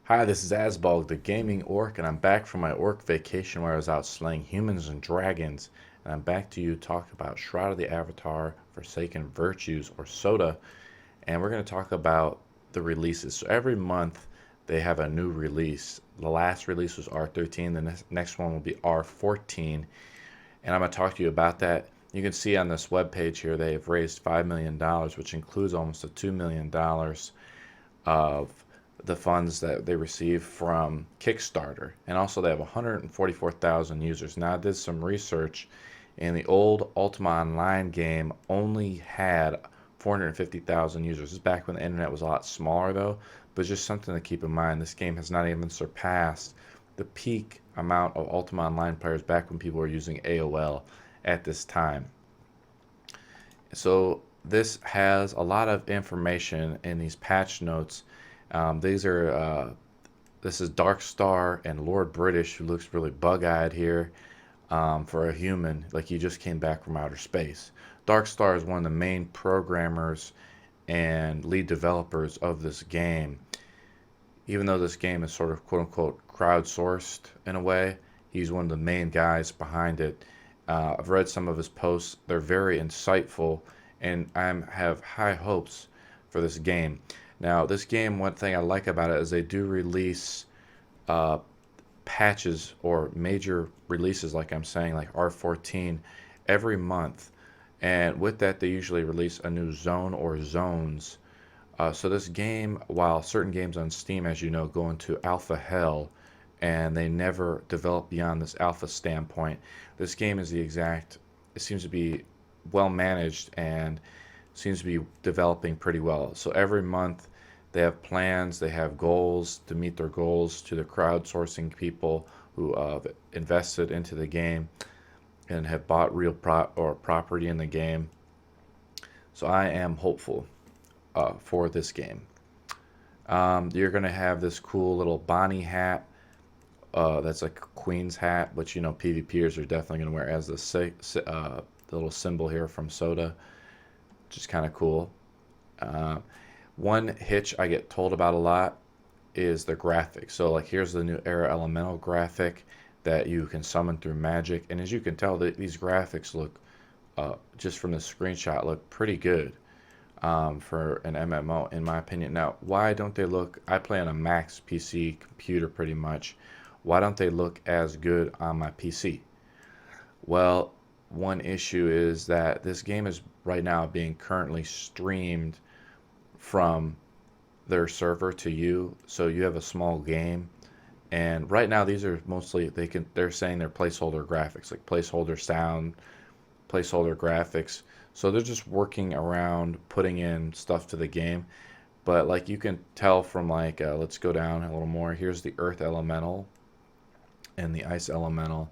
Hi, this is Asbog, the gaming orc, and I'm back from my orc vacation where I was out slaying humans and dragons. And I'm back to you to talk about Shroud of the Avatar, Forsaken Virtues, or SOTA. And we're going to talk about the releases. So every month they have a new release. The last release was R13, the next one will be R14. And I'm going to talk to you about that. You can see on this webpage here they've raised $5 million, which includes almost a $2 million of the funds that they receive from Kickstarter. And also they have 144,000 users. Now I did some research, and the old Ultima Online game only had 450,000 users. This is back when the internet was a lot smaller though, but just something to keep in mind. This game has not even surpassed the peak amount of Ultima Online players back when people were using AOL at this time. So this has a lot of information in these patch notes. These are this is Dark Star and Lord British, who looks really bug-eyed here for a human, like he just came back from outer space. Dark Star is one of the main programmers and lead developers of this game. Even though this game is sort of quote-unquote crowdsourced in a way, he's one of the main guys behind it. I've read some of his posts. They're very insightful, and I have high hopes for this game. Now, this game, one thing I like about it is they do release uh, patches or major releases, like I'm saying, like R14, every month. And with that, they usually release a new zone or zones. So this game, while certain games on Steam, as you know, go into alpha hell, and they never develop beyond this alpha standpoint, this game is the exact, it seems to be well managed and seems to be developing pretty well. So every month they have plans, they have goals to meet their goals to the crowdsourcing people who have invested into the game and have bought real property in the game. So I am hopeful for this game. You're going to have this cool little Bonnie hat. That's like a queen's hat, which you know PvPers are definitely going to wear as the little symbol here from SOTA, which is kind of cool. Uh, One hitch I get told about a lot is the graphics. So like here's the new Era Elemental graphic that you can summon through magic, and as you can tell, these graphics look just from the screenshot look pretty good for an MMO in my opinion. Now, why don't they look? I play on a max PC computer pretty much. Why don't they look as good on my PC? Well, one issue is that this game is right now being currently streamed from their server to you, so you have a small game. And right now these are mostly they're saying they're placeholder graphics, like placeholder sound, placeholder graphics. So they're just working around putting in stuff to the game. But like you can tell from like let's go down a little more. Here's the earth elemental and the ice elemental,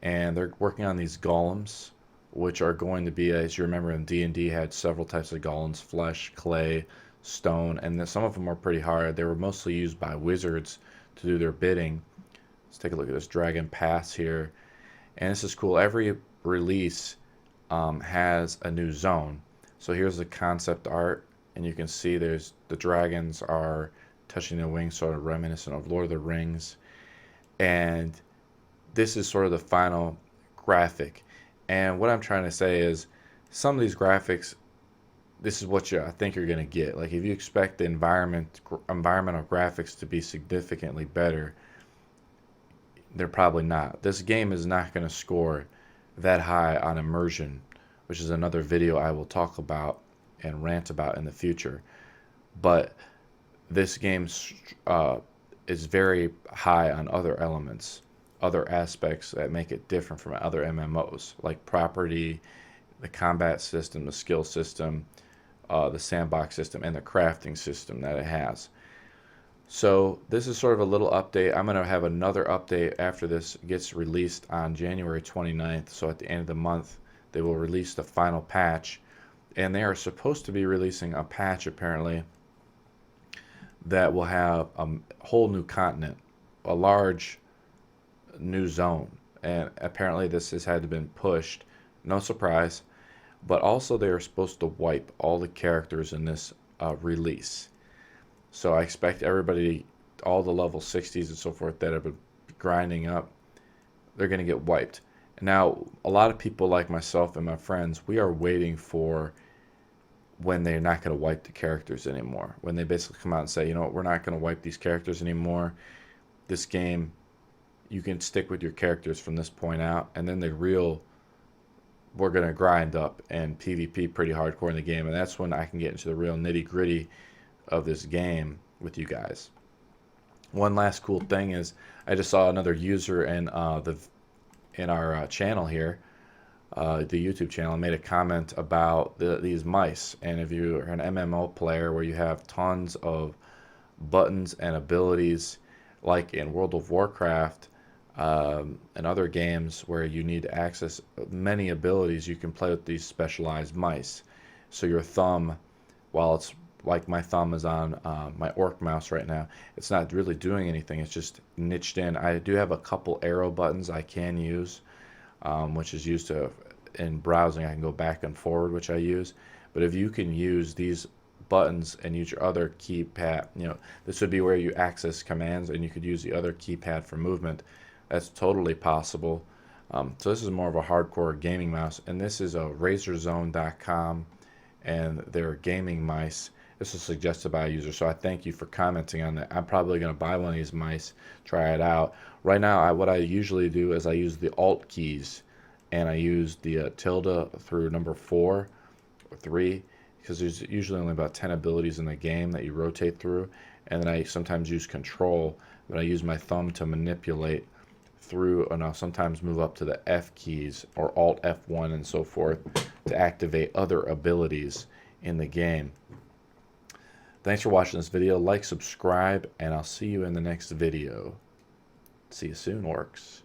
and they're working on these golems, which are going to be, as you remember in D&D, had several types of golems: flesh, clay, stone, and then some of them were pretty hard. They were mostly used by wizards to do their bidding. Let's take a look at this dragon pass here, and this is cool. Every release has a new zone. So here's the concept art, and you can see there's the dragons are touching their wings, sort of reminiscent of Lord of the Rings. And this is sort of the final graphic. And what I'm trying to say is some of these graphics, this is what I think you're going to get. Like if you expect the environmental graphics to be significantly better, they're probably not. This game is not going to score that high on immersion, which is another video I will talk about and rant about in the future. But this game is very high on other elements, other aspects that make it different from other MMOs, like property, the combat system, the skill system, the sandbox system, and the crafting system that it has. So this is sort of a little update. I'm going to have another update after this gets released on January 29th. So at the end of the month, they will release the final patch. And they are supposed to be releasing a patch, apparently, that will have a whole new continent, a large new zone. And apparently this has had to been pushed. No surprise. But also they are supposed to wipe all the characters in this release. So I expect everybody all the level 60s and so forth that have been grinding up, they're going to get wiped. Now, a lot of people like myself and my friends, we are waiting for when they're not going to wipe the characters anymore. When they basically come out and say, you know what, we're not going to wipe these characters anymore. This game, you can stick with your characters from this point out, and then we're going to grind up and PvP pretty hardcore in the game, and that's when I can get into the real nitty gritty of this game with you guys. One last cool thing is I just saw another user in our channel here, the YouTube channel, made a comment about these mice. And if you're an MMO player where you have tons of buttons and abilities, like in World of Warcraft and other games where you need to access many abilities, you can play with these specialized mice. So your thumb, while it's like my thumb is on my orc mouse right now, it's not really doing anything. It's just niched in. I do have a couple arrow buttons I can use, which is used to, in browsing, I can go back and forward, which I use. But if you can use these buttons and use your other keypad, this would be where you access commands, and you could use the other keypad for movement. That's totally possible. So this is more of a hardcore gaming mouse, and this is a Razerzone.com and their gaming mice. This was suggested by a user, so I thank you for commenting on that. I'm probably going to buy one of these mice, try it out. Right now, what I usually do is I use the Alt keys, and I use the tilde through number 4 or 3, because there's usually only about 10 abilities in the game that you rotate through. And then I sometimes use Control, but I use my thumb to manipulate through, and I'll sometimes move up to the F keys or Alt F1 and so forth to activate other abilities in the game. Thanks for watching this video. Like, subscribe, and I'll see you in the next video. See you soon, orcs.